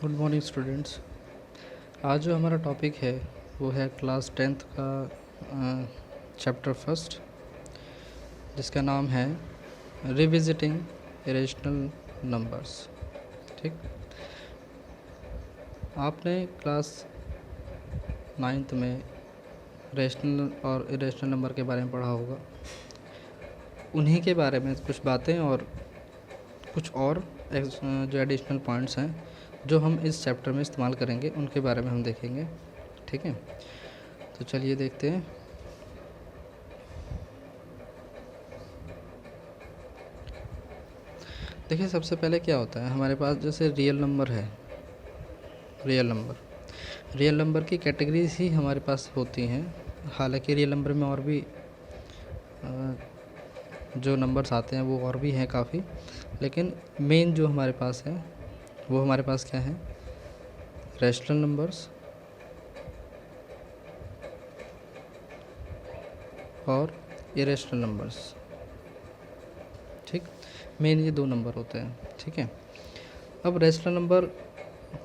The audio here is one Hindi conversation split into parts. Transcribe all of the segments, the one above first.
Good morning students. आज जो हमारा टॉपिक है वो है क्लास 10th का चैप्टर फर्स्ट, जिसका नाम है रिविजिटिंग इरेशनल नंबर्स। ठीक, आपने क्लास 9th में रेशनल और इरेशनल नंबर के बारे में पढ़ा होगा। उन्हीं के बारे में कुछ बातें और कुछ और जो एडिशनल पॉइंट्स हैं जो हम इस चैप्टर में इस्तेमाल करेंगे, उनके बारे में हम देखेंगे। ठीक है, तो चलिए देखते हैं। देखिए, सबसे पहले क्या होता है, हमारे पास जैसे रियल नंबर है। रियल नंबर की कैटेगरीज ही हमारे पास होती हैं। हालांकि रियल नंबर में और भी जो नंबर्स आते हैं वो और भी हैं काफ़ी, लेकिन मेन जो हमारे पास है वो हमारे पास क्या है, रैशनल नंबर्स और इरेशनल नंबर्स। ठीक, मेन ये दो नंबर होते हैं। ठीक है, अब रैशनल नंबर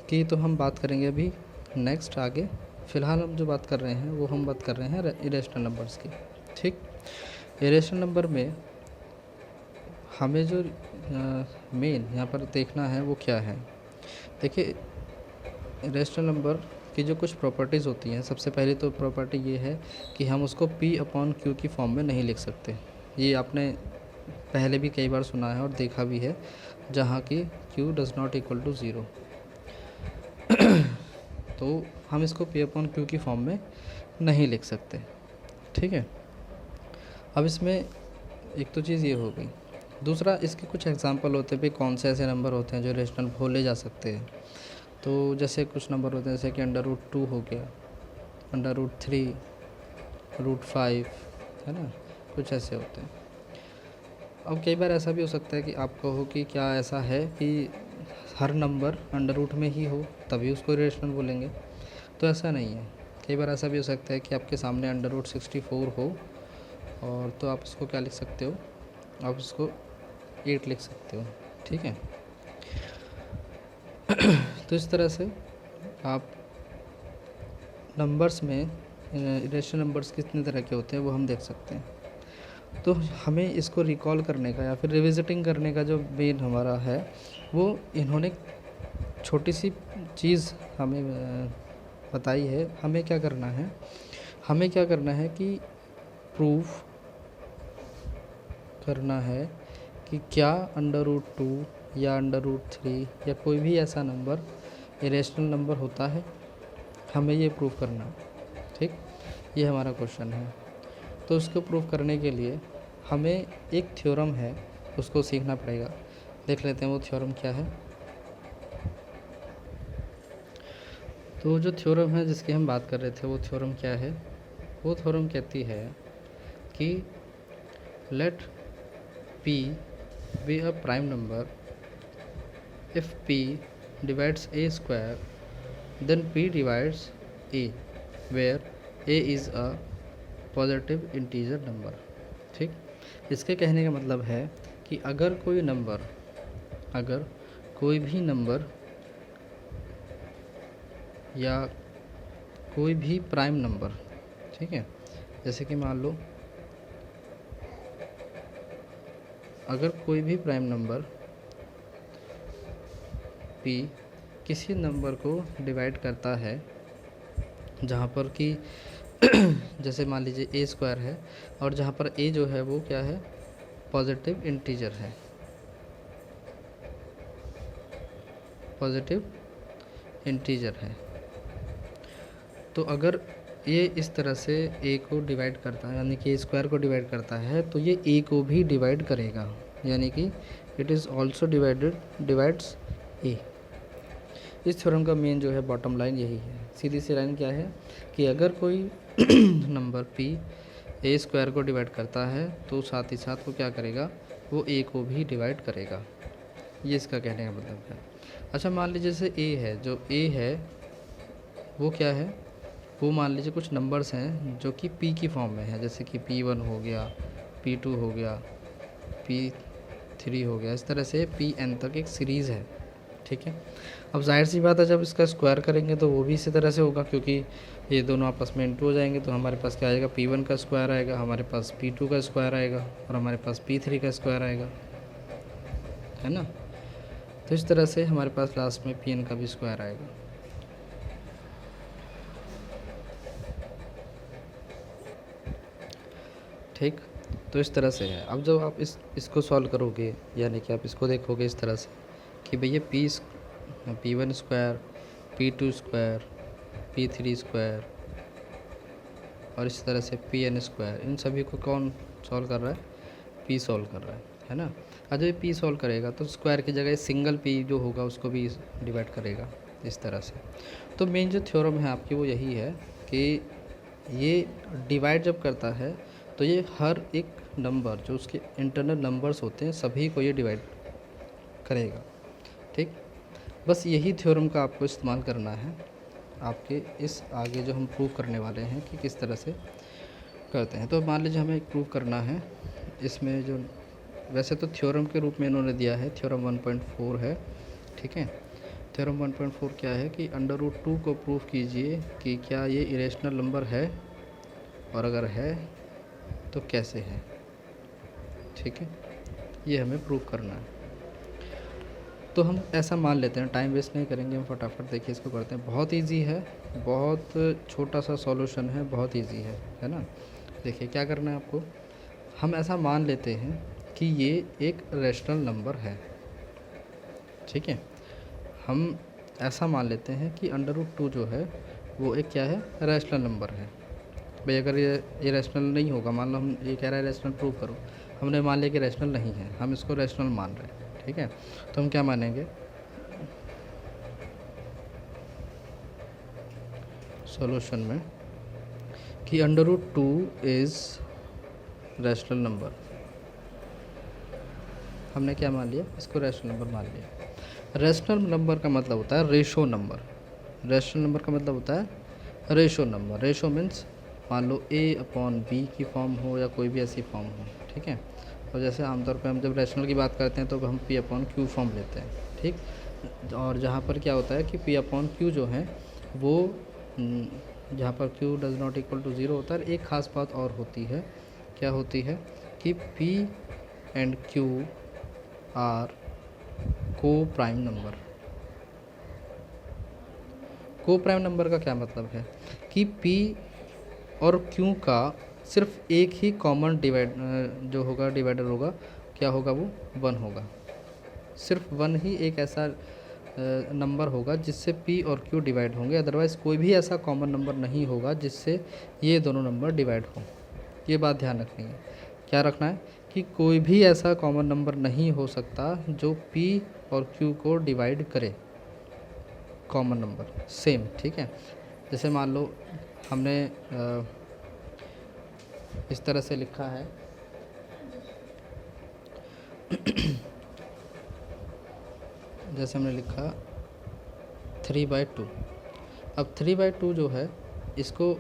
की तो हम बात करेंगे अभी नेक्स्ट आगे। फ़िलहाल हम जो बात कर रहे हैं वो हम बात कर रहे हैं इरेशनल नंबर्स की। ठीक, इरेशनल नंबर में हमें जो मेन यहाँ पर देखना है वो क्या है। देखिए, इरेशनल नंबर की जो कुछ प्रॉपर्टीज़ होती हैं, सबसे पहले तो प्रॉपर्टी ये है कि हम उसको P/Q की फॉर्म में नहीं लिख सकते। ये आपने पहले भी कई बार सुना है और देखा भी है, जहाँ कि Q does not equal to 0। तो हम इसको P/Q की फॉर्म में नहीं लिख सकते। ठीक है, अब इसमें एक तो चीज़ ये हो गई। दूसरा, इसके कुछ एग्जांपल होते हैं भी कौन से ऐसे नंबर होते हैं जो रेशनल बोले जा सकते हैं। तो जैसे कुछ नंबर होते हैं जैसे कि √2 हो गया, √3, √5, है ना, कुछ ऐसे होते हैं। अब कई बार ऐसा भी हो सकता है कि आप कहो कि क्या ऐसा है कि हर नंबर अंडर रूट में ही हो तभी उसको रेशनल बोलेंगे, तो ऐसा नहीं है। कई बार ऐसा भी हो सकता है कि आपके सामने √64 हो और तो आप उसको क्या लिख सकते हो, आप उसको 8 लिख सकते हो। ठीक है, तो इस तरह से आप नंबर्स में इरेशनल नंबर्स कितने तरह के होते हैं वो हम देख सकते हैं। तो हमें इसको रिकॉल करने का या फिर रिविजिटिंग करने का जो मेन हमारा है, वो इन्होंने छोटी सी चीज़ हमें बताई है। हमें क्या करना है कि प्रूफ करना है कि क्या √2 या √3 या कोई भी ऐसा नंबर इरेशनल नंबर होता है। हमें ये प्रूफ करना है। ठीक, ये हमारा क्वेश्चन है। तो उसको प्रूफ करने के लिए हमें एक थ्योरम है, उसको सीखना पड़ेगा। देख लेते हैं वो थ्योरम क्या है। तो जो थ्योरम है जिसकी हम बात कर रहे थे, वो थ्योरम क्या है, वो थ्योरम कहती है कि late P be a prime number if P divides A square, then P divides A, where A is a positive integer number। ठीक, इसके कहने का मतलब है कि अगर कोई भी नंबर या कोई भी प्राइम नंबर, ठीक है, जैसे कि मान लो अगर कोई भी प्राइम नंबर P किसी नंबर को डिवाइड करता है, जहाँ पर कि जैसे मान लीजिए A² है और जहाँ पर A जो है वो क्या है, पॉजिटिव इंटीजर है। तो अगर ये इस तरह से A को डिवाइड करता है, यानी कि A² को डिवाइड करता है, तो ये A को भी डिवाइड करेगा, यानी कि it is also divides A। इस थ्योरम का मेन जो है बॉटम लाइन यही है। सीधी सी लाइन क्या है कि अगर कोई नंबर P A² को डिवाइड करता है तो साथ ही साथ वो क्या करेगा, वो A को भी डिवाइड करेगा। ये इसका कहने का मतलब है। अच्छा, मान लीजिए जैसे A है, जो A है वो क्या है, वो मान लीजिए कुछ नंबर्स हैं जो कि P की फॉर्म में है, जैसे कि P1 हो गया, P2 हो गया, P3 हो गया। इस तरह से Pn तक एक सीरीज़ है। ठीक है। अब जाहिर सी बात है जब इसका स्क्वायर करेंगे तो वो भी इसी तरह से होगा, क्योंकि ये दोनों आपस में इंटू हो जाएंगे, तो हमारे पास क्या आएगा, P1 का स्क्वायर आएगा, हमारे पास P2 का स्क्वायर आएगा और हमारे पास P3 का स्क्वायर आएगा, है ना। तो इस तरह से हमारे पास लास्ट में Pn का भी स्क्वायर आएगा। ठीक, तो इस तरह से है। अब जब आप इसको सॉल्व करोगे, यानी कि आप इसको देखोगे इस तरह से कि भैया P1 square, P2 square, P3 square और इस तरह से Pn स्क्वायर, इन सभी को कौन सॉल्व कर रहा है, P सॉल्व कर रहा है ना। अब जब ये P सॉल्व करेगा तो स्क्वायर की जगह सिंगल P जो होगा उसको भी डिवाइड करेगा इस तरह से। तो मेन जो थ्योरम है आपकी वो यही है कि ये डिवाइड जब करता है तो ये हर एक नंबर जो उसके इंटरनल नंबर्स होते हैं सभी को ये डिवाइड करेगा। ठीक, बस यही थ्योरम का आपको इस्तेमाल करना है आपके इस आगे जो हम प्रूव करने वाले हैं कि किस तरह से करते हैं। तो मान लीजिए हमें एक प्रूव करना है, इसमें जो वैसे तो थ्योरम के रूप में इन्होंने दिया है, थ्योरम 1.4 है। ठीक है, थ्योरम 1.4 क्या है कि √2 को प्रूव कीजिए कि क्या ये इरेशनल नंबर है और अगर है तो कैसे है। ठीक है, ये हमें प्रूव करना है। तो हम ऐसा मान लेते हैं, टाइम वेस्ट नहीं करेंगे, हम फटाफट देखिए इसको करते हैं। बहुत इजी है, बहुत छोटा सा सॉल्यूशन है, बहुत इजी है ना। देखिए क्या करना है आपको, हम ऐसा मान लेते हैं कि ये एक रैशनल नंबर है। ठीक है, हम ऐसा मान लेते हैं कि √2 जो है वो एक क्या है, रैशनल नंबर है। भाई अगर ये रैशनल नहीं होगा, मान लो हम ये कह रहा है रैशनल प्रूव करो, हमने मान लिया कि रैशनल नहीं है, हम इसको रैशनल मान रहे हैं। ठीक है, तो हम क्या मानेंगे, सॉल्यूशन में कि √2 इज़ रैशनल नंबर। हमने क्या मान लिया, इसको रैशनल नंबर मान लिया। रैशनल नंबर का मतलब होता है रेशो नंबर। रैशनल नंबर का मतलब होता है रेशो नंबर। रेशो मीन्स मान लो A/B की फॉर्म हो या कोई भी ऐसी फॉर्म हो। ठीक है, और जैसे आमतौर पे हम जब रैशनल की बात करते हैं तो हम P/Q फॉर्म लेते हैं। ठीक, और जहाँ पर क्या होता है कि P/Q जो है वो जहाँ पर Q does not equal to 0 होता है। एक ख़ास बात और होती है, क्या होती है कि P एंड Q आर को प्राइम नंबर। को प्राइम नंबर का क्या मतलब है कि P और Q का सिर्फ एक ही कॉमन जो होगा डिवाइडर होगा, क्या होगा, वो 1 होगा। सिर्फ 1 ही एक ऐसा नंबर होगा जिससे P और Q डिवाइड होंगे, अदरवाइज़ कोई भी ऐसा कॉमन नंबर नहीं होगा जिससे ये दोनों नंबर डिवाइड हों। ये बात ध्यान रखनी है, क्या रखना है कि कोई भी ऐसा कॉमन नंबर नहीं हो सकता जो P और Q को डिवाइड करे, कॉमन नंबर सेम। ठीक है, जैसे मान लो हमने इस तरह से लिखा है जैसे हमने लिखा 3/2। अब 3/2 जो है इसको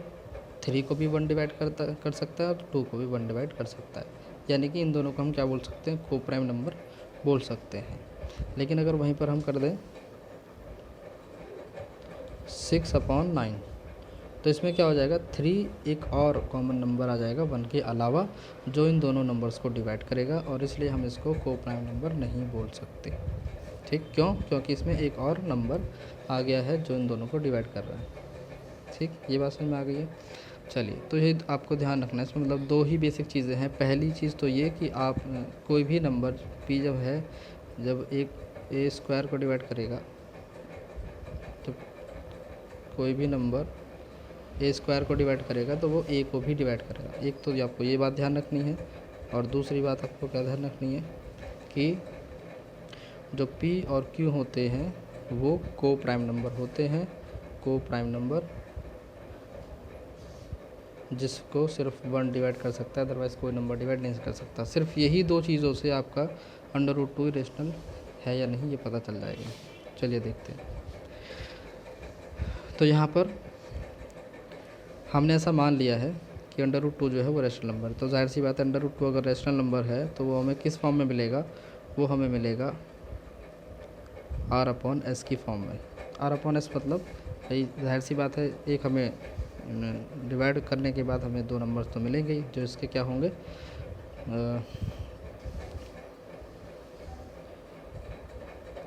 3 को भी 1 डिवाइड कर सकता है और 2 को भी 1 डिवाइड कर सकता है, यानी कि इन दोनों को हम क्या बोल सकते हैं, को प्राइम नंबर बोल सकते हैं। लेकिन अगर वहीं पर हम कर दें 6/9 तो इसमें क्या हो जाएगा, 3 एक और कॉमन नंबर आ जाएगा 1 के अलावा, जो इन दोनों नंबर्स को डिवाइड करेगा, और इसलिए हम इसको को प्राइम नंबर नहीं बोल सकते। ठीक, क्यों, क्योंकि इसमें एक और नंबर आ गया है जो इन दोनों को डिवाइड कर रहा है। ठीक, ये बात समझ में आ गई है। चलिए, तो ये आपको ध्यान रखना है, इसमें मतलब 2 ही बेसिक चीज़ें हैं। पहली चीज़ तो ये कि आप कोई भी नंबर P जब है, जब एक A स्क्वायर को डिवाइड करेगा, तो कोई भी नंबर A स्क्वायर को डिवाइड करेगा तो वो A को भी डिवाइड करेगा। एक तो आपको ये बात ध्यान रखनी है, और दूसरी बात आपको क्या ध्यान रखनी है कि जो P और Q होते हैं वो को प्राइम नंबर होते हैं। को प्राइम नंबर जिसको सिर्फ 1 डिवाइड कर सकता है, अदरवाइज़ कोई नंबर डिवाइड नहीं कर सकता। सिर्फ यही 2 चीज़ों से आपका √2 इरेशनल है या नहीं ये पता चल जाएगा। चलिए देखते हैं। तो यहाँ पर हमने ऐसा मान लिया है कि √2 जो है वो रैशनल नंबर है, तो जाहिर सी बात है √2 अगर रैशनल नंबर है तो वो हमें किस फॉर्म में मिलेगा, वो हमें मिलेगा आर अपॉन एस की फॉर्म में। आर अपॉन एस मतलब भाई जाहिर सी बात है, एक हमें डिवाइड करने के बाद हमें 2 नंबर्स तो मिलेंगे ही, जो इसके क्या होंगे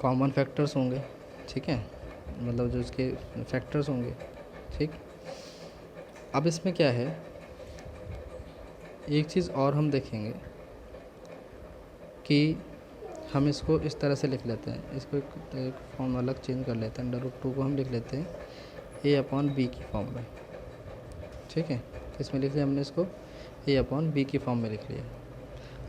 कॉमन फैक्टर्स होंगे, ठीक है, मतलब जो इसके फैक्टर्स होंगे, ठीक। अब इसमें क्या है, एक चीज़ और हम देखेंगे कि हम इसको इस तरह से लिख लेते हैं, इसको एक फॉर्म अलग चेंज कर लेते हैं, √2 को हम लिख लेते हैं ए अपॉन बी की फॉर्म में, ठीक है। इसमें लिख लिया हमने इसको ए अपॉन बी की फॉर्म में लिख लिया।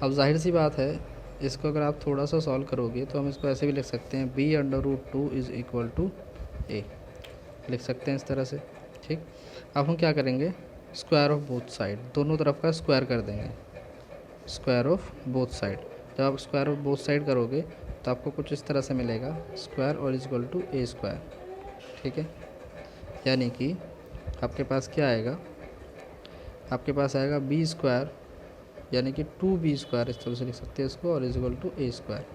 अब जाहिर सी बात है, इसको अगर आप थोड़ा सा सॉल्व करोगे तो हम इसको ऐसे भी लिख सकते हैं b√2 इज़ इक्वल टू ए, लिख सकते हैं इस तरह से, ठीक। अब हम क्या करेंगे, स्क्वायर ऑफ बोथ साइड, दोनों तरफ का स्क्वायर कर देंगे, स्क्वायर ऑफ बोथ साइड। जब आप स्क्वायर ऑफ बोथ साइड करोगे तो आपको कुछ इस तरह से मिलेगा, स्क्वायर और is equal to a square, ठीक है। यानी कि आपके पास क्या आएगा, आपके पास आएगा बी स्क्वायर, यानी कि 2b स्क्वायर, इस तरह से लिख सकते हैं इसको, और is equal to a square,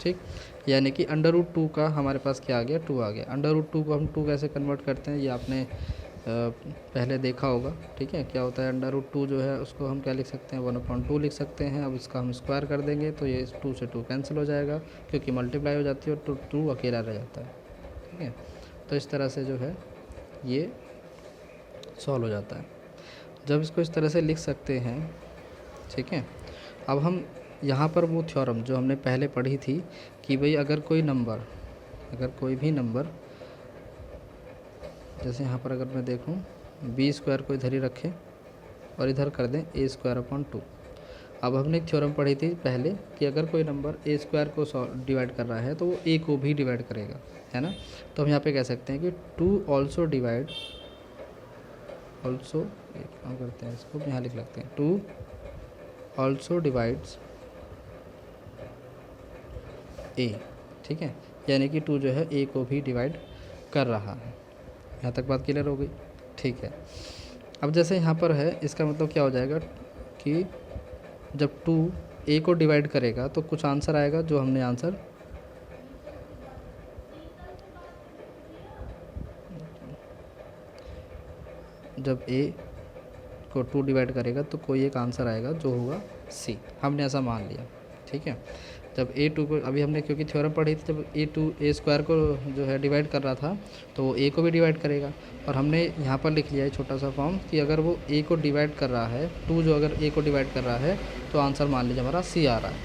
ठीक। यानी कि √2 का हमारे पास क्या आ गया, 2 आ गया। √2 को हम 2 कैसे कन्वर्ट करते हैं ये आपने पहले देखा होगा, ठीक है। क्या होता है √2 जो है उसको हम क्या लिख सकते हैं, 1/2 लिख सकते हैं। अब इसका हम स्क्वायर कर देंगे तो ये 2 से 2 कैंसिल हो जाएगा, क्योंकि मल्टीप्लाई हो जाती है और 2 अकेला रह जाता है, ठीक है। तो इस तरह से जो है ये सॉल्व हो जाता है। जब इसको इस तरह से लिख सकते हैं, ठीक है। अब हम यहाँ पर वो थ्योरम जो हमने पहले पढ़ी थी कि भाई अगर कोई भी नंबर, जैसे यहाँ पर अगर मैं देखूँ बी स्क्वायर को इधर ही रखें और इधर कर दें ए स्क्वायर अपॉन 2। अब हमने एक थ्योरम पढ़ी थी पहले कि अगर कोई नंबर ए स्क्वायर को डिवाइड कर रहा है तो वो ए को भी डिवाइड करेगा, है ना। तो हम यहाँ पे कह सकते हैं कि 2 ऑल्सो डिवाइड, ऑल्सो एक काम करते हैं, इसको यहाँ लिख लेते हैं, 2 ऑल्सो डिवाइड्स ए, ठीक है। यानी कि 2 जो है ए को भी डिवाइड कर रहा है। यहाँ तक बात क्लियर हो गई, ठीक है। अब जैसे यहाँ पर है, इसका मतलब क्या हो जाएगा कि जब 2 ए को डिवाइड करेगा तो कुछ आंसर आएगा, जो हमने आंसर जब ए को 2 डिवाइड करेगा तो कोई एक आंसर आएगा जो होगा सी, हमने ऐसा मान लिया, ठीक है। जब a2 को, अभी हमने क्योंकि थ्योरम पढ़ी थी, जब ए स्क्वायर को जो है डिवाइड कर रहा था तो वो a को भी डिवाइड करेगा, और हमने यहाँ पर लिख लिया है छोटा सा फॉर्म कि अगर वो a को डिवाइड कर रहा है, 2 जो अगर a को डिवाइड कर रहा है तो आंसर मान लीजिए हमारा c आ रहा है,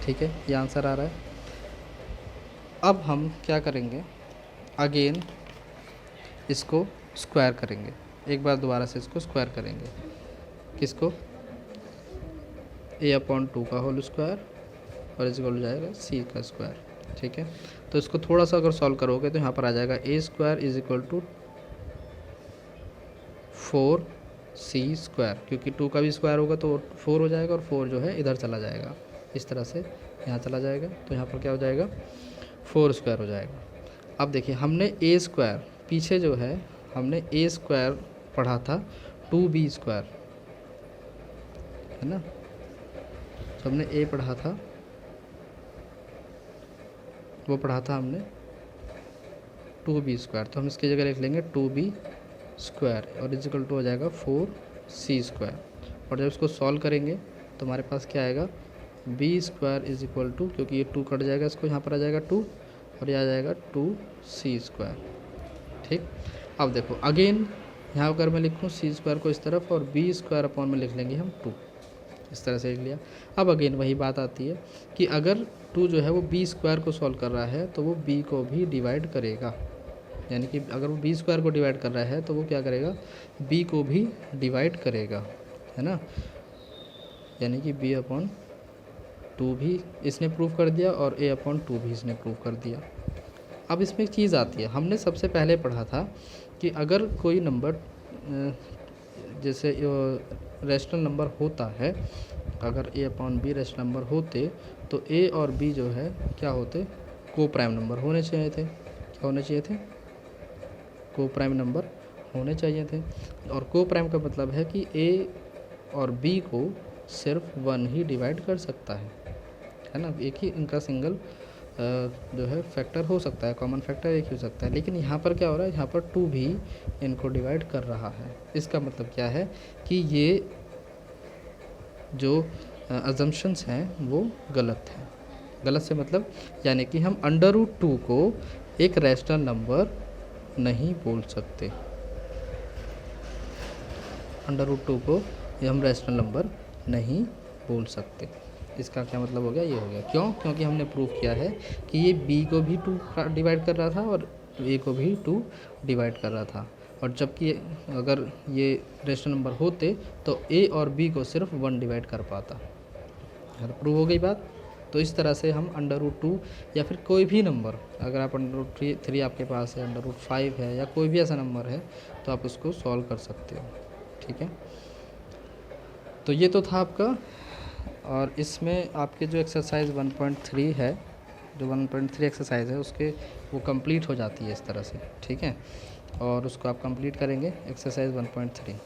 ठीक है, ये आंसर आ रहा है। अब हम क्या करेंगे, अगेन इसको स्क्वायर करेंगे, एक बार दोबारा से इसको स्क्वायर करेंगे, किसको, a/2 का होल स्क्वायर और इस हो जाएगा सी का स्क्वायर, ठीक है। तो इसको थोड़ा सा अगर सॉल्व करोगे तो यहाँ पर आ जाएगा A square is equal to 4c square, क्योंकि 2 का भी स्क्वायर होगा तो 4 हो जाएगा, और 4 जो है इधर चला जाएगा, इस तरह से यहाँ चला जाएगा, तो यहाँ पर क्या हो जाएगा, 4 स्क्वायर हो जाएगा। अब देखिए हमने ए स्क्वायर, पीछे जो है हमने ए स्क्वायर पढ़ा था 2b स्क्वायर, है ना। तो हमने ए पढ़ा था, वो पढ़ा था हमने 2b स्क्वायर, तो हम इसकी जगह लिख लेंगे 2b स्क्वायर और इज इक्वल टू हो जाएगा 4c स्क्वायर। और जब इसको सॉल्व करेंगे तो हमारे पास क्या आएगा, b square is equal to, क्योंकि ये 2 कट जाएगा, इसको यहाँ पर आ जाएगा 2 और ये आ जाएगा 2c स्क्वायर, ठीक। अब देखो अगेन यहाँ अगर मैं लिखूँ c स्क्वायर को इस तरफ और b स्क्वायर अपॉन में लिख लेंगे हम 2, इस तरह से लिख लिया। अब अगेन वही बात आती है कि अगर 2 जो है वो b स्क्वायर को सॉल्व कर रहा है तो वो b को भी डिवाइड करेगा, यानी कि अगर वो b स्क्वायर को डिवाइड कर रहा है तो वो क्या करेगा, b को भी डिवाइड करेगा, है ना। यानी कि b/2 भी इसने प्रूव कर दिया और a/2 भी इसने प्रूव कर दिया। अब इसमें एक चीज़ आती है, हमने सबसे पहले पढ़ा था कि अगर कोई नंबर जैसे रैशनल नंबर होता है, अगर a/b रैशनल नंबर होते तो a और b जो है क्या होते, को प्राइम नंबर होने चाहिए थे। क्या होने चाहिए थे, को प्राइम नंबर होने चाहिए थे। और को प्राइम का मतलब है कि a और b को सिर्फ 1 ही डिवाइड कर सकता है ना, एक ही इनका सिंगल जो है फैक्टर हो सकता है, कॉमन फैक्टर एक ही हो सकता है, लेकिन यहाँ पर क्या हो रहा है, यहाँ पर 2 भी इनको डिवाइड कर रहा है। इसका मतलब क्या है कि ये जो अजम्पशंस हैं वो गलत हैं। गलत से मतलब यानी कि हम √2 को एक रैशनल नंबर नहीं बोल सकते। √2 को हम रैशनल नंबर नहीं बोल सकते। इसका क्या मतलब हो गया, ये हो गया। क्यों? क्योंकि हमने प्रूव किया है कि ये b को भी 2 डिवाइड कर रहा था और a को भी 2 डिवाइड कर रहा था, और जबकि अगर ये रैशनल नंबर होते तो a और b को सिर्फ 1 डिवाइड कर पाता। प्रूव हो गई बात। तो इस तरह से हम √2 या फिर कोई भी नंबर, अगर आप √3 आपके पास है, √5 है, या कोई भी ऐसा नंबर है, तो आप उसको सॉल्व कर सकते हो। ठीक है, तो ये तो था आपका। और इसमें आपके जो एक्सरसाइज 1.3 है, जो 1.3 एक्सरसाइज है उसके वो कंप्लीट हो जाती है इस तरह से। ठीक है, और उसको आप कंप्लीट करेंगे एक्सरसाइज 1.3।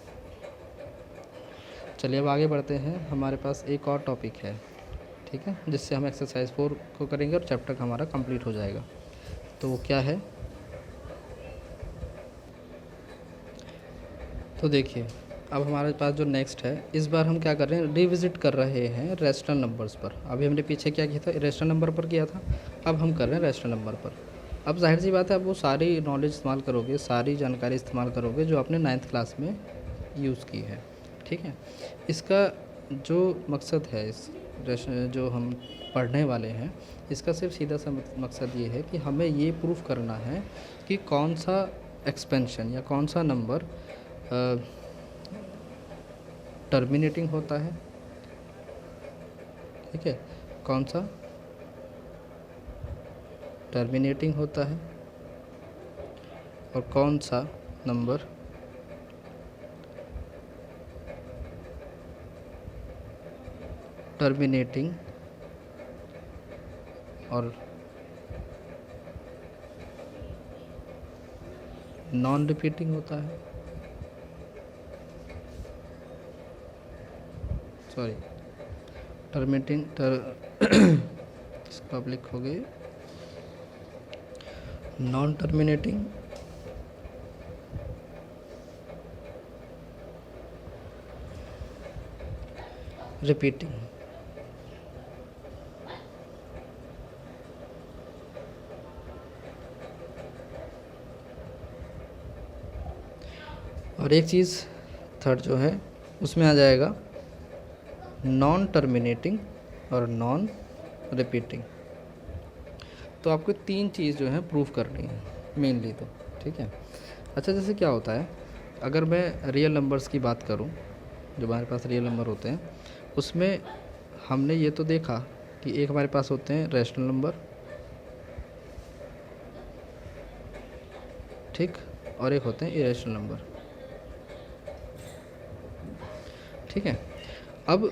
चलिए अब आगे बढ़ते हैं। हमारे पास एक और टॉपिक है, ठीक है, जिससे हम एक्सरसाइज 4 को करेंगे और चैप्टर हमारा कंप्लीट हो जाएगा। तो वो क्या है, तो देखिए अब हमारे पास जो नेक्स्ट है, इस बार हम क्या कर रहे हैं, रिविज़िट कर रहे हैं रैशनल नंबर्स पर। अभी हमने पीछे क्या किया था, रैशनल नंबर पर किया था, अब हम कर रहे हैं रैशनल नंबर पर। अब जाहिर सी बात है, अब वो सारी नॉलेज इस्तेमाल करोगे, सारी जानकारी इस्तेमाल करोगे जो आपने 9th क्लास में यूज़ की है। ठीक है, इसका जो मकसद है, इस जो हम पढ़ने वाले हैं, इसका सिर्फ सीधा सा मकसद ये है कि हमें ये प्रूफ करना है कि कौन सा एक्सपेंशन या कौन सा नंबर टर्मिनेटिंग होता है। ठीक है, कौन सा टर्मिनेटिंग होता है और कौन सा नंबर टर्मिनेटिंग और नॉन रिपीटिंग होता है। सॉरी, टर्मिनेटिंग इसका लिख हो गई नॉन टर्मिनेटिंग रिपीटिंग। और एक चीज़ थर्ड जो है उसमें आ जाएगा नॉन टर्मिनेटिंग और नॉन रिपीटिंग। तो आपको 3 चीज़ जो है प्रूफ करनी है मेनली तो। ठीक है, अच्छा जैसे क्या होता है, अगर मैं रियल नंबर्स की बात करूं, जो हमारे पास रियल नंबर होते हैं, उसमें हमने ये तो देखा कि एक हमारे पास होते हैं रैशनल नंबर, ठीक, और एक होते हैं इरेशनल नंबर। ठीक है, अब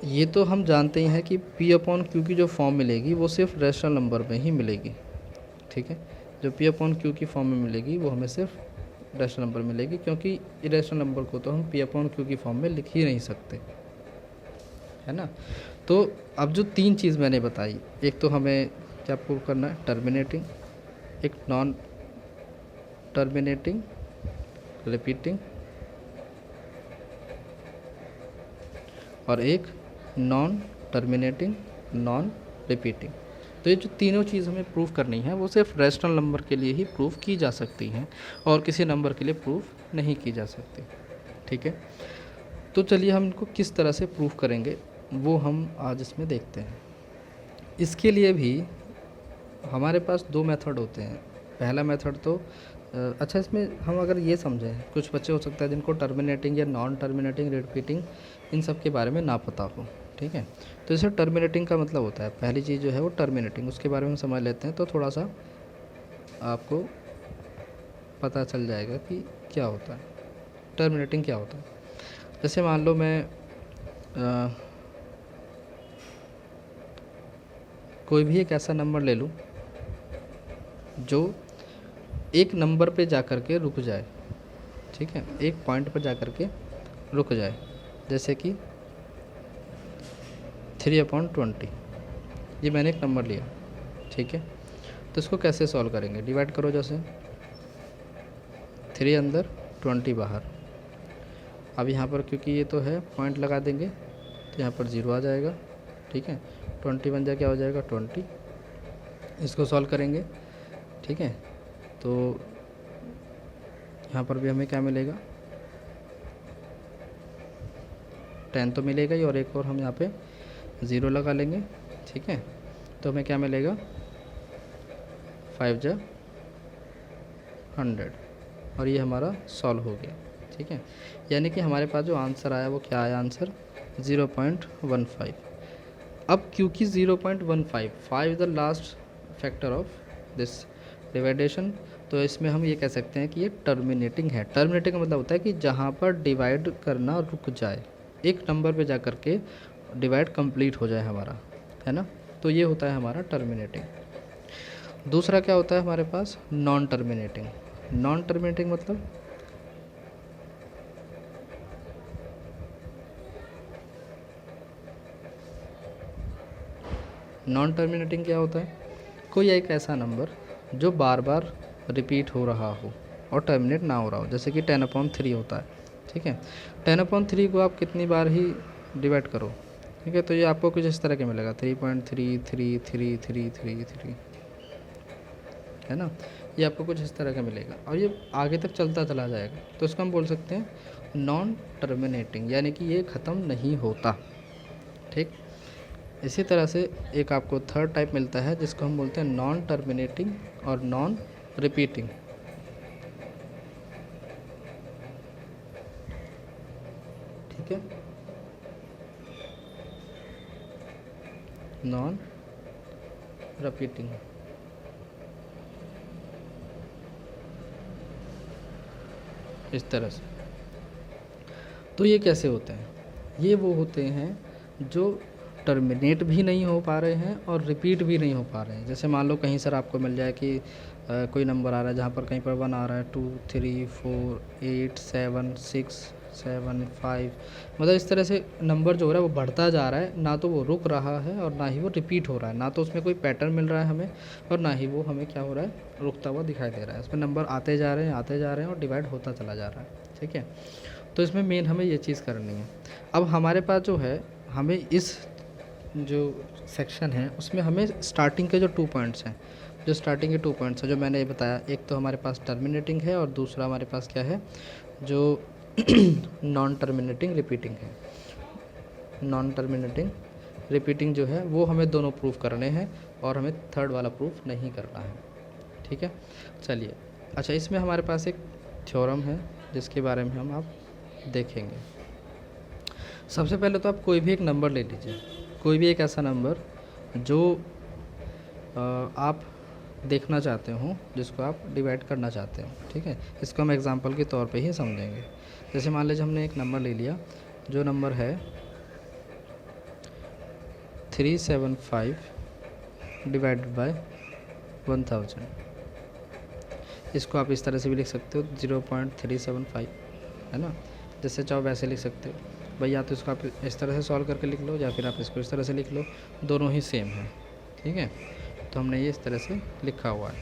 ये तो हम जानते ही हैं कि P/Q की जो फॉर्म मिलेगी वो सिर्फ रैशनल नंबर में ही मिलेगी। ठीक है, जो P/Q की फॉर्म में मिलेगी वो हमें सिर्फ रैशनल नंबर मिलेगी, क्योंकि इरेशनल नंबर को तो हम P/Q की फॉर्म में लिख ही नहीं सकते, है ना। तो अब जो 3 चीज़ मैंने बताई, एक तो हमें क्या प्रूव करना है, टर्मिनेटिंग, एक नॉन टर्मिनेटिंग रिपीटिंग, और एक नॉन टर्मिनेटिंग नॉन रिपीटिंग। तो ये जो तीनों चीज़ हमें प्रूफ करनी है वो सिर्फ रैशनल नंबर के लिए ही प्रूफ की जा सकती हैं और किसी नंबर के लिए प्रूफ नहीं की जा सकती। ठीक है, तो चलिए हम इनको किस तरह से प्रूफ करेंगे वो हम आज इसमें देखते हैं। इसके लिए भी हमारे पास 2 मेथड होते हैं। पहला मेथड तो अच्छा, इसमें हम अगर ये समझें, कुछ बच्चे हो सकता है जिनको टर्मिनेटिंग या नॉन टर्मिनेटिंग रिपीटिंग इन सब के बारे में ना पता हो। ठीक है, तो जैसे टर्मिनेटिंग का मतलब होता है, पहली चीज़ जो है वो टर्मिनेटिंग, उसके बारे में समझ लेते हैं तो थोड़ा सा आपको पता चल जाएगा कि क्या होता है टर्मिनेटिंग, क्या होता है। जैसे मान लो मैं कोई भी एक ऐसा नंबर ले लूँ जो एक नंबर पे जा कर के रुक जाए। ठीक है, एक पॉइंट पर जा कर के रुक जाए, जैसे कि 3/20। ये मैंने एक नंबर लिया, ठीक है। तो इसको कैसे सॉल्व करेंगे, डिवाइड करो जैसे 3 अंदर 20 बाहर। अब यहाँ पर क्योंकि ये तो है पॉइंट लगा देंगे तो यहाँ पर 0 आ जाएगा, ठीक है। 20 बन जाए क्या हो जाएगा 20, इसको सॉल्व करेंगे, ठीक है। तो यहाँ पर भी हमें क्या मिलेगा 10 तो मिलेगा ही, और एक और हम यहाँ पे 0 लगा लेंगे, ठीक है। तो हमें क्या मिलेगा 5 जा 100, और ये हमारा सॉल्व हो गया, ठीक है। यानी कि हमारे पास जो आंसर आया वो क्या आया, आंसर 0.15। अब क्योंकि 0.15 5 the last factor of this divideation, तो इसमें हम ये कह सकते हैं कि ये टर्मिनेटिंग है। टर्मिनेटिंग का मतलब होता है कि जहाँ पर डिवाइड करना रुक जाए, एक नंबर पे जा कर के डिवाइड कंप्लीट हो जाए हमारा, है ना। तो ये होता है हमारा टर्मिनेटिंग। दूसरा क्या होता है हमारे पास, नॉन टर्मिनेटिंग। नॉन टर्मिनेटिंग मतलब नॉन टर्मिनेटिंग क्या होता है, कोई एक ऐसा नंबर जो बार बार रिपीट हो रहा हो और टर्मिनेट ना हो रहा हो, जैसे कि 10/3 होता है, ठीक है। 10/3 को आप कितनी बार ही डिवाइड करो, ठीक है, तो ये आपको कुछ इस तरह के मिलेगा 3.333333, है ना। ये आपको कुछ इस तरह का मिलेगा और ये आगे तक चलता चला जाएगा, तो इसको हम बोल सकते हैं नॉन टर्मिनेटिंग, यानी कि ये ख़त्म नहीं होता, ठीक। इसी तरह से एक आपको थर्ड टाइप मिलता है जिसको हम बोलते हैं नॉन टर्मिनेटिंग और नॉन रिपीटिंग। ठीक है, नॉन रिपीटिंग। इस तरह से तो ये कैसे होते हैं, ये वो होते हैं जो टर्मिनेट भी नहीं हो पा रहे हैं और रिपीट भी नहीं हो पा रहे हैं। जैसे मान लो कहीं सर आपको मिल जाए कि कोई नंबर आ रहा है जहाँ पर कहीं पर 1 आ रहा है, 2 3 4 8 7 6 7 5, मतलब इस तरह से नंबर जो हो रहा है वो बढ़ता जा रहा है, ना तो वो रुक रहा है और ना ही वो रिपीट हो रहा है, ना तो उसमें कोई पैटर्न मिल रहा है हमें, और ना ही वो हमें क्या हो रहा है, रुकता हुआ दिखाई दे रहा है। इसमें नंबर आते जा रहे हैं आते जा रहे हैं और डिवाइड होता चला जा रहा है, ठीक है। तो इसमें मेन हमें ये चीज़ करनी है। अब हमारे पास जो है, हमें इस जो सेक्शन है उसमें हमें स्टार्टिंग के जो 2 पॉइंट्स हैं, जो स्टार्टिंग के 2 पॉइंट्स हैं जो मैंने ये बताया, एक तो हमारे पास टर्मिनेटिंग है और दूसरा हमारे पास क्या है, जो नॉन टर्मिनेटिंग रिपीटिंग है। नॉन टर्मिनेटिंग रिपीटिंग जो है वो हमें दोनों प्रूफ करने हैं और हमें थर्ड वाला प्रूफ नहीं करना है, ठीक है। चलिए, अच्छा, इसमें हमारे पास एक थ्योरम है जिसके बारे में हम आप देखेंगे। सबसे पहले तो आप कोई भी एक नंबर ले लीजिए, कोई भी एक ऐसा नंबर जो आप देखना चाहते हो, जिसको आप डिवाइड करना चाहते हो, ठीक है। इसको हम एग्जांपल के तौर पे ही समझेंगे। जैसे मान लीजिए हमने एक नंबर ले लिया, जो नंबर है 375 डिवाइडेड बाय 1000। इसको आप इस तरह से भी लिख सकते हो 0.375, है ना। जैसे चाहो वैसे लिख सकते हो भाई, या तो इसको आप इस तरह से सॉल्व करके लिख लो या फिर आप इसको इस तरह से लिख लो, दोनों ही सेम है, ठीक है। तो हमने ये इस तरह से लिखा हुआ है।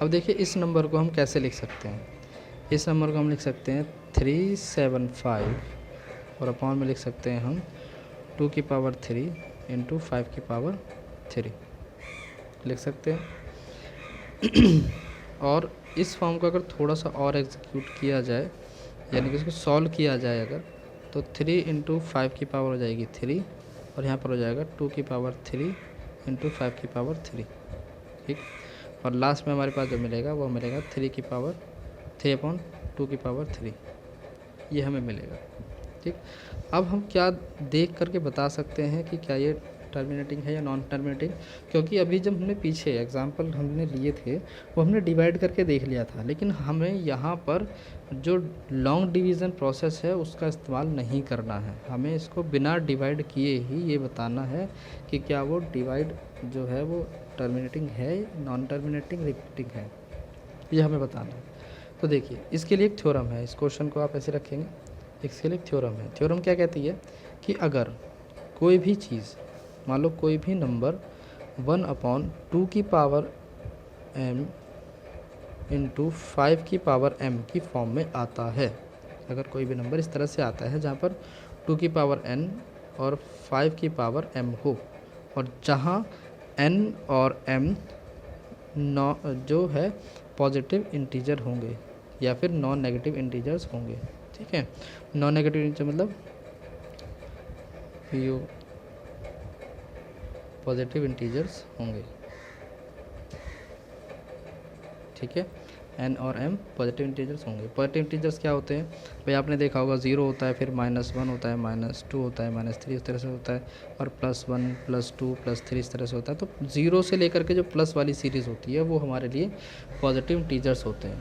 अब देखिए इस नंबर को हम कैसे लिख सकते हैं, इस नंबर को हम लिख सकते हैं 375 और अपॉन में लिख सकते हैं हम 2 की पावर 3 इंटू 5 की पावर 3 लिख सकते हैं। और इस फॉर्म को अगर थोड़ा सा और एग्जीक्यूट किया जाए, यानी कि इसको सॉल्व किया जाए अगर, तो 3 इंटू 5 की पावर हो जाएगी 3 और यहाँ पर हो जाएगा 2 की पावर 3 इंटू 5 की पावर 3, ठीक। और लास्ट में हमारे पास जो मिलेगा वो मिलेगा 3 की पावर 3/2 की पावर 3, ये हमें मिलेगा, ठीक। अब हम क्या देख करके बता सकते हैं कि क्या ये टर्मिनेटिंग है या नॉन टर्मिनेटिंग, क्योंकि अभी जब हमने पीछे एग्जांपल हमने लिए थे वो हमने डिवाइड करके देख लिया था, लेकिन हमें यहाँ पर जो लॉन्ग डिवीज़न प्रोसेस है उसका इस्तेमाल नहीं करना है। हमें इसको बिना डिवाइड किए ही ये बताना है कि क्या वो डिवाइड जो है वो टर्मिनेटिंग है, नॉन टर्मिनेटिंग, रिपीटिंग है, ये हमें बताना है। तो देखिए इसके लिए एक थ्योरम है, इस क्वेश्चन को आप ऐसे रखेंगे, इसके लिए एक थ्योरम है। थ्योरम क्या कहती है कि अगर कोई भी चीज़, मान लो कोई भी नंबर 1/2 की पावर m इंटू 5 की पावर m की फॉर्म में आता है। अगर कोई भी नंबर इस तरह से आता है जहाँ पर 2 की पावर n और 5 की पावर m हो, और जहाँ n और m जो है पॉजिटिव इंटीजर होंगे या फिर नॉन नेगेटिव इंटीजर्स होंगे। ठीक है, नॉन नेगेटिव इंटीजर मतलब यू पॉजिटिव इंटीजर्स होंगे। ठीक है, n और m पॉजिटिव इंटीजर्स होंगे। पॉजिटिव इंटीजर्स क्या होते हैं भाई, आपने देखा होगा 0 होता है, फिर -1 होता है, -2 होता है, -3 इस तरह से होता है, और +1 +2 +3 इस तरह से होता है। तो 0 से लेकर के जो प्लस वाली सीरीज़ होती है वो हमारे लिए पॉजिटिव इंटीजर्स होते हैं।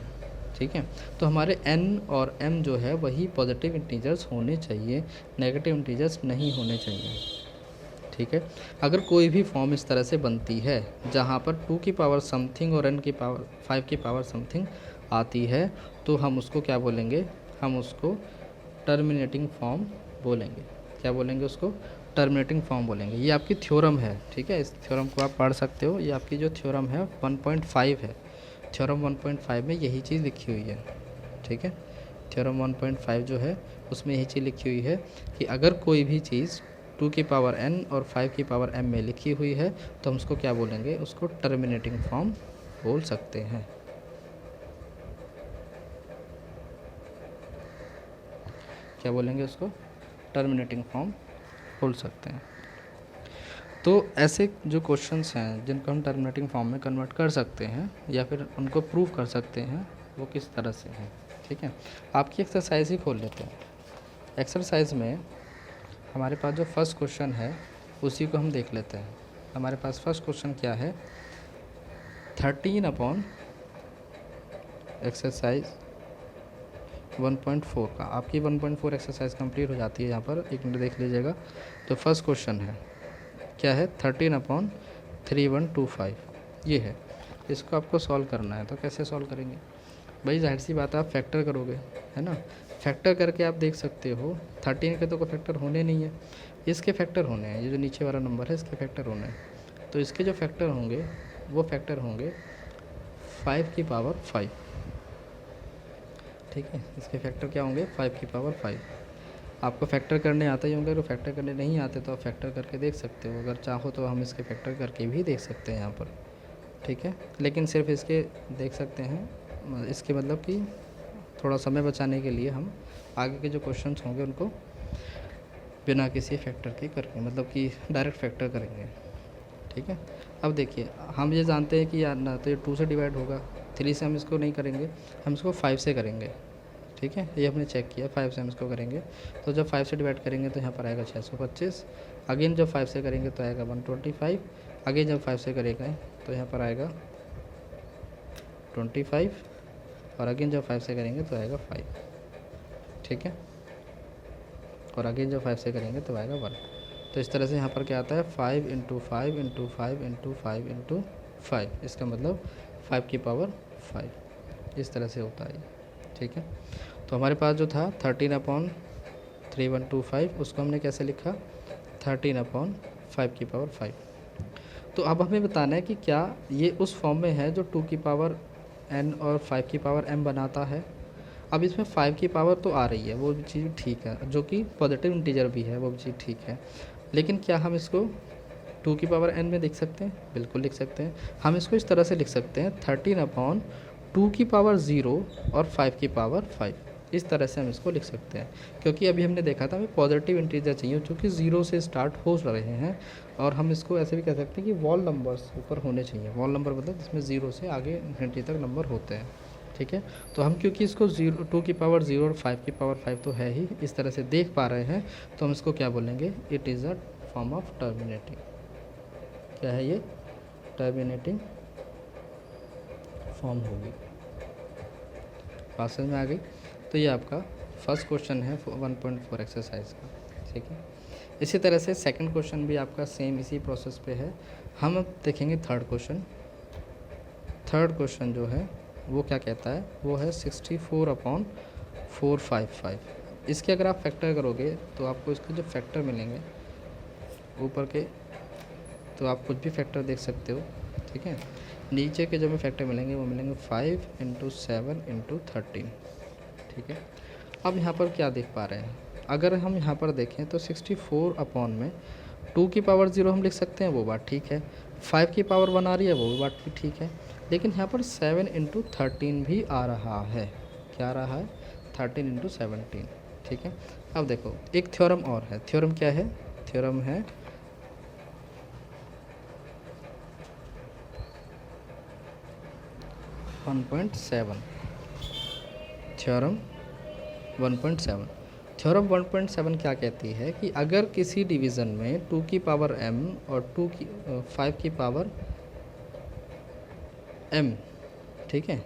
ठीक है, तो हमारे n और m जो है वही पॉजिटिव इंटीजर्स होने चाहिए, नेगेटिव इंटीजर्स नहीं होने चाहिए। ठीक है, अगर कोई भी फॉर्म इस तरह से बनती है जहाँ पर 2 की पावर समथिंग और n की पावर 5 की पावर समथिंग आती है, तो हम उसको क्या बोलेंगे, हम उसको टर्मिनेटिंग फॉर्म बोलेंगे। क्या बोलेंगे उसको? टर्मिनेटिंग फॉर्म बोलेंगे। ये आपकी थ्योरम है। ठीक है, इस थ्योरम को आप पढ़ सकते हो। ये आपकी जो थ्योरम है 1.5 है। थ्योरम 1.5 में यही चीज़ लिखी हुई है। ठीक है, थ्योरम 1.5 जो है उसमें यही चीज़ लिखी हुई है कि अगर कोई भी चीज़ 2 की पावर n और 5 की पावर m में लिखी हुई है तो हम उसको क्या बोलेंगे, उसको टर्मिनेटिंग फॉर्म बोल सकते हैं। क्या बोलेंगे उसको? टर्मिनेटिंग फॉर्म बोल सकते हैं। तो ऐसे जो क्वेश्चंस हैं जिनको हम टर्मिनेटिंग फॉर्म में कन्वर्ट कर सकते हैं या फिर उनको प्रूव कर सकते हैं, वो किस तरह से हैं। ठीक है, आपकी एक्सरसाइज ही खोल लेते हैं। एक्सरसाइज में हमारे पास जो फर्स्ट क्वेश्चन है उसी को हम देख लेते हैं। हमारे पास फर्स्ट क्वेश्चन क्या है, 13 एक्सरसाइज 1.4 का। आपकी 1.4 एक्सरसाइज कंप्लीट हो जाती है। यहाँ पर एक मिनट देख लीजिएगा। तो फर्स्ट क्वेश्चन है, क्या है, 13/3125 ये है। इसको आपको सॉल्व करना है। तो कैसे सॉल्व करेंगे भाई? जाहिर सी बात है, आप फैक्टर करोगे, है ना। फैक्टर करके आप देख सकते हो 13 के तो कोई फैक्टर होने नहीं है, इसके फैक्टर होने हैं। ये जो नीचे वाला नंबर है इसके फैक्टर होने हैं। तो इसके जो फैक्टर होंगे वो फैक्टर होंगे 5 की पावर 5। ठीक है, इसके फैक्टर क्या होंगे, 5 की पावर 5। आपको फैक्टर करने आता ही होंगे। अगर फैक्टर करने नहीं आते तो आप फैक्टर करके देख सकते हो। अगर चाहो तो हम इसके फैक्टर करके भी देख सकते हैं यहाँ पर। ठीक है, लेकिन सिर्फ इसके देख सकते हैं, इसके मतलब कि थोड़ा समय बचाने के लिए हम आगे के जो क्वेश्चंस होंगे उनको बिना किसी फैक्टर के करके, मतलब कि डायरेक्ट फैक्टर करेंगे। ठीक है, अब देखिए, हम ये जानते हैं कि यार ना तो ये 2 से डिवाइड होगा, 3 से हम इसको नहीं करेंगे, हम इसको 5 से करेंगे। ठीक है, ये हमने चेक किया, 5 से हम इसको करेंगे। तो जब 5 से डिवाइड करेंगे तो यहाँ पर आएगा 625। अगेन जब 5 से करेंगे तो आएगा 125। अगेन जब 5 से करेंगे तो यहाँ पर आएगा 25, और अगेन जब 5 से करेंगे तो आएगा 5। ठीक है, और अगेन जब 5 से करेंगे तो आएगा 1। तो इस तरह से यहाँ पर क्या आता है, 5 × 5 × 5 × 5 × 5। इसका मतलब 5 की पावर 5 इस तरह से होता है। ठीक है, तो हमारे पास जो था 13/3125 उसको हमने कैसे लिखा, 13/5 की पावर 5। तो अब हमें बताना है कि क्या ये उस फॉर्म में है जो 2 की पावर n और 5 की पावर m बनाता है। अब इसमें 5 की पावर तो आ रही है, वो भी चीज़ ठीक है, जो कि पॉजिटिव इंटीजर भी है, वो भी चीज़ ठीक है। लेकिन क्या हम इसको 2 की पावर n में लिख सकते हैं? बिल्कुल लिख सकते हैं। हम इसको इस तरह से लिख सकते हैं, 13/2 की पावर 0 और 5 की पावर 5। इस तरह से हम इसको लिख सकते हैं, क्योंकि अभी हमने देखा था हमें पॉजिटिव इंटीजर चाहिए जो कि 0 से स्टार्ट हो रहे हैं। और हम इसको ऐसे भी कह सकते हैं कि वॉल नंबर्स ऊपर होने चाहिए। वॉल नंबर मतलब जिसमें 0 से आगे इन्फिनिटी तक नंबर होते हैं। ठीक है, तो हम क्योंकि इसको 2 की पावर 0 और 5 की पावर 5 तो है ही, इस तरह से देख पा रहे हैं, तो हम इसको क्या बोलेंगे, it is a form of terminating. क्या है ये? टर्मिनेटिंग फॉर्म होगी। बात समझ में आ गई? तो ये आपका फर्स्ट क्वेश्चन है 1.4 एक्सरसाइज का। ठीक है, इसी तरह से सेकंड क्वेश्चन भी आपका सेम इसी प्रोसेस पे है। हम अब देखेंगे थर्ड क्वेश्चन। थर्ड क्वेश्चन जो है वो क्या कहता है, वो है 64/455। इसके अगर आप फैक्टर करोगे तो आपको इसके जो फैक्टर मिलेंगे ऊपर के तो आप कुछ भी फैक्टर देख सकते हो, ठीक है। नीचे के जो भी फैक्टर मिलेंगे वो मिलेंगे 5 × 7 × 13, ठीक है। अब यहाँ पर क्या देख पा रहे हैं, अगर हम यहाँ पर देखें तो 64 अपॉन में 2 की पावर 0 हम लिख सकते हैं, वो बात ठीक है। 5 की पावर 1 आ रही है, वो भी बात भी ठीक है। लेकिन यहाँ पर 7 × 13 भी आ रहा है। क्या आ रहा है? 13 × 17, ठीक है। अब देखो एक थ्योरम और है। थ्योरम क्या है? थ्योरम है थ्योरम 1.7। थ्योरम 1.7 क्या कहती है कि अगर किसी डिवीज़न में 2 की पावर m और 5 की पावर m, ठीक है,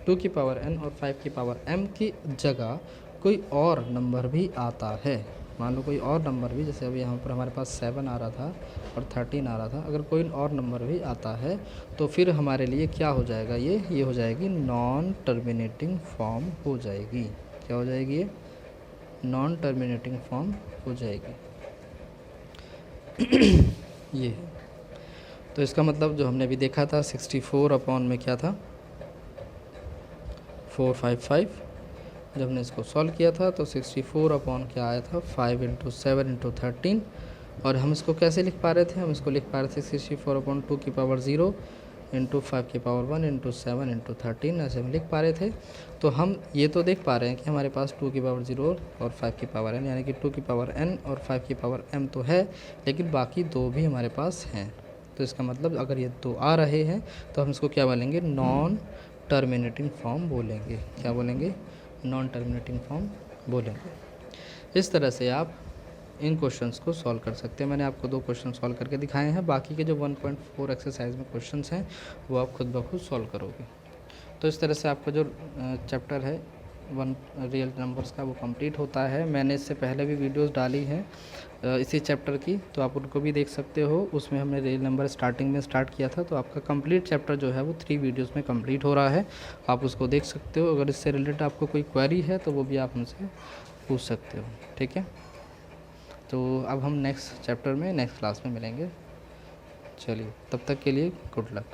2 की पावर n और 5 की पावर m की जगह कोई और नंबर भी आता है, मान लो कोई और नंबर भी, जैसे अभी यहाँ पर हमारे पास 7 आ रहा था और 13 आ रहा था, अगर कोई और नंबर भी आता है तो फिर हमारे लिए क्या हो जाएगा, ये हो जाएगी नॉन टर्मिनेटिंग फॉर्म हो जाएगी। क्या हो जाएगी? ये नॉन टर्मिनेटिंग फॉर्म हो जाएगी। ये है। तो इसका मतलब जो हमने अभी देखा था 64 अपॉन में क्या था, 455। जब हमने इसको सॉल्व किया था तो 64 अपॉन क्या आया था, 5 × 7 × 13। और हम इसको कैसे लिख पा रहे थे? हम इसको लिख पा रहे थे 64 अपॉन 2 की पावर 0 × 5 की पावर 1 × 7 × 13, ऐसे हम लिख पा रहे थे। तो हम ये तो देख पा रहे हैं कि हमारे पास 2 की पावर 0 और 5 की पावर n, यानी कि 2 की पावर n और 5 की पावर m तो है, लेकिन बाकी दो भी हमारे पास हैं। तो इसका मतलब अगर ये दो आ रहे हैं तो हम इसको क्या बोलेंगे? नॉन टर्मिनेटिंग फॉर्म बोलेंगे। क्या बोलेंगे? नॉन टर्मिनेटिंग फॉर्म बोलेंगे। इस तरह से आप इन क्वेश्चंस को सॉल्व कर सकते हैं। मैंने आपको 2 क्वेश्चन सॉल्व करके दिखाए हैं, बाकी के जो 1.4 एक्सरसाइज में क्वेश्चंस हैं वो आप खुद ब खुद सॉल्व करोगे। तो इस तरह से आपका जो चैप्टर है रियल नंबर्स का वो कंप्लीट होता है। मैंने इससे पहले भी वीडियोस डाली हैं इसी चैप्टर की, तो आप उनको भी देख सकते हो। उसमें हमने रियल नंबर स्टार्टिंग में स्टार्ट किया था, तो आपका कंप्लीट चैप्टर जो है वो 3 वीडियोस में कंप्लीट हो रहा है, आप उसको देख सकते हो। अगर इससे रिलेटेड आपको कोई क्वेरी है तो वो भी आप हमसे पूछ सकते हो, ठीक है। तो अब हम नेक्स्ट चैप्टर में नेक्स्ट क्लास में मिलेंगे। चलिए, तब तक के लिए गुड लक।